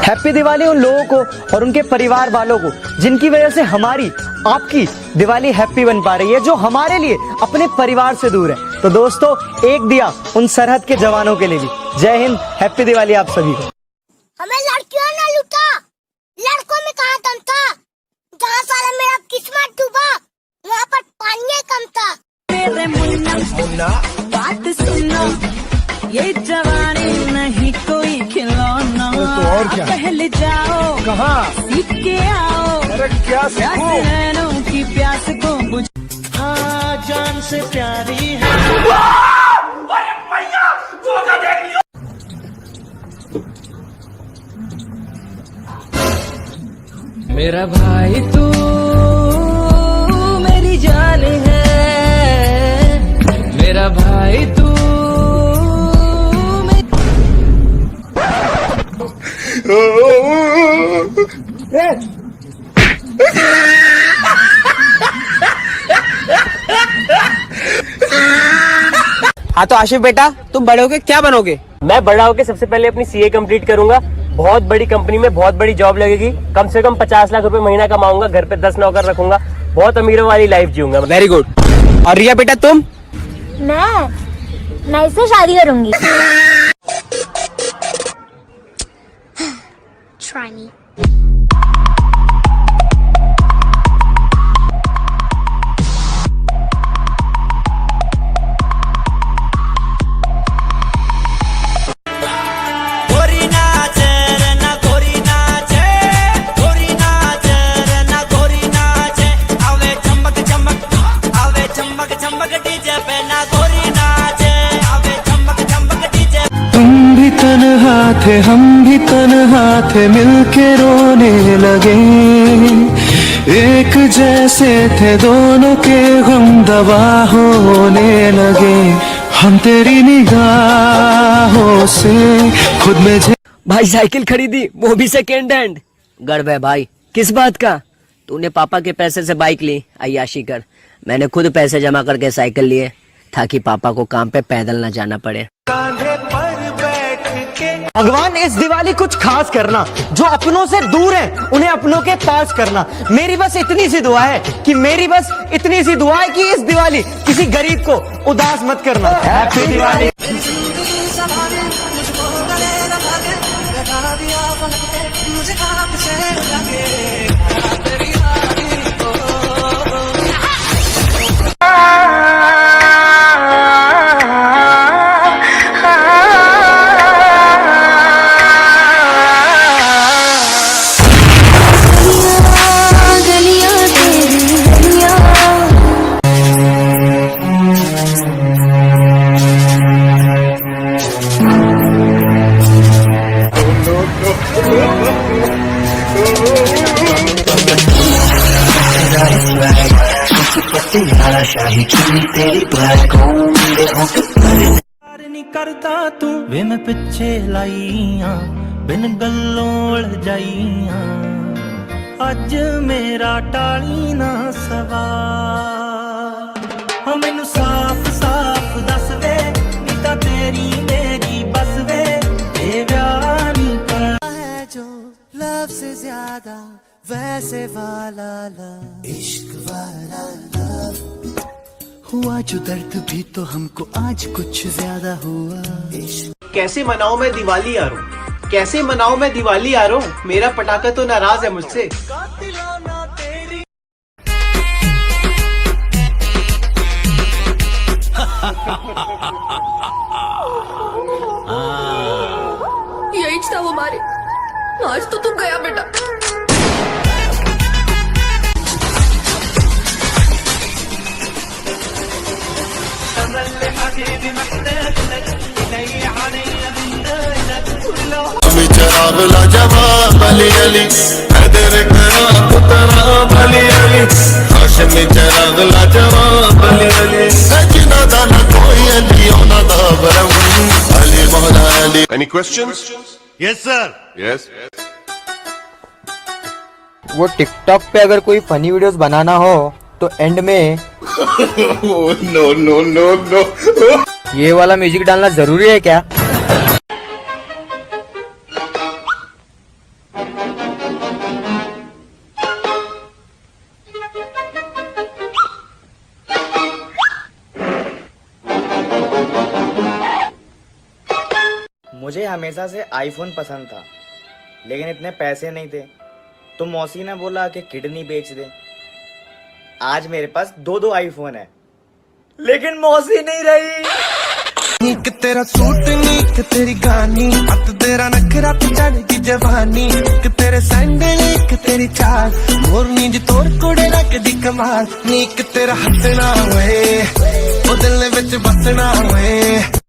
Happy Diwali उन लोगों को और उनके परिवार वालों को जिनकी वजह से हमारी आपकी दिवाली हैप्पी बन पा रही है, जो हमारे लिए अपने परिवार से दूर है। तो दोस्तों, एक दिया उन सरहद के जवानों के लिए भी। जय हिंद, हैप्पी दिवाली आप सभी को। हमें लड़कियों ने लूटा, लड़कों में कहाँ दम था। जहाँ साला मेरा किस्मत डूबा, वहाँ पर पानी कम था। मेरे मुन्ना बात सुनो, ये जवानी नहीं कोई खिलौना। तो और क्या? पहले जाओ कहाँ? सीख के आओ। अरे क्या सीखूं? नैनों की प्यास को बुझ। हाँ, जान से प्यारी है। मेरा भाई तू मेरी जान है, मेरा भाई तू हाँ तो आशिफ बेटा, तुम बड़े होके क्या बनोगे? मैं बड़ा होकर सबसे पहले अपनी सीए कंप्लीट करूंगा। बहुत बड़ी कंपनी में बहुत बड़ी जॉब लगेगी। कम से कम 50 लाख रुपए महीना कमाऊंगा। घर पे 10 नौकर रखूंगा। बहुत अमीरों वाली लाइफ जीऊंगा। Very good. और रिया बेटा तुम? मैं इससे शादी करूंगी। Try me. तुम भी तन्हा थे, हम भी तन्हा थे, मिलके रोने लगे। एक जैसे थे दोनों के गम दवा होने लगे। हम तेरी निगाहों से खुद में भाई साइकिल खरीदी, वो भी सेकेंड हैंड। गर्व है भाई। किस बात का? तूने पापा के पैसे से बाइक ली, अय्याशी कर। मैंने खुद पैसे जमा करके साइकिल लिए ताकि पापा को काम पे पैदल ना जाना पड़े। भगवान, इस दिवाली कुछ खास करना। जो अपनों से दूर हैं उन्हें अपनों के पास करना। मेरी बस इतनी सी दुआ है कि इस दिवाली किसी गरीब को उदास मत करना। हैप्पी दिवाली। नहीं करता तू वे मैं पिछे लाइया बिन गल्लों जाइया। अज मेरा टाली ना सवाल। हम मैनू साफ साफ दस वे, नीता तेरी मेरी बस वे। ये प्यार नहीं करना है जो लव से ज्यादा, वैसे वाला लव, इश्क वाला लव। हुआ जो दर्द भी तो हमको आज कुछ ज्यादा हुआ। कैसे मनाऊं मैं दिवाली यारों, कैसे मनाऊं मैं दिवाली यारों। मेरा पटाखा तो नाराज है मुझसे। यही था वो हमारे। आज तो तुम गया बेटा। चिराग लाजवाब अली अली, हैदर करा पुतरा भली अली। हाशमी चिराग लाजवाब अली अली, जिना दा ना कोई अली ओना दा बरम अली मौला Ali. Any questions? Yes sir. Yes. वो टिकटॉक पे अगर कोई फनी वीडियोस बनाना हो तो एंड में नो नो नो नो ये वाला म्यूजिक डालना जरूरी है क्या? मुझे हमेशा से आईफोन पसंद था, लेकिन इतने पैसे नहीं थे, तो मौसी ने बोला कि किडनी बेच दे। आज मेरे पास 2 आईफोन है, लेकिन मौसी नहीं रही। नीक तेरा सूट नीक तेरी गानी, अत तेरा नखरा ते चढ़गी जवानी, नीक तेरे सैंडल नीक तेरी चाल, मोरनी जी तोर कुड़े रखदी कमाल, नीक तेरा हंसना वे ओ दिल विच बसना वे।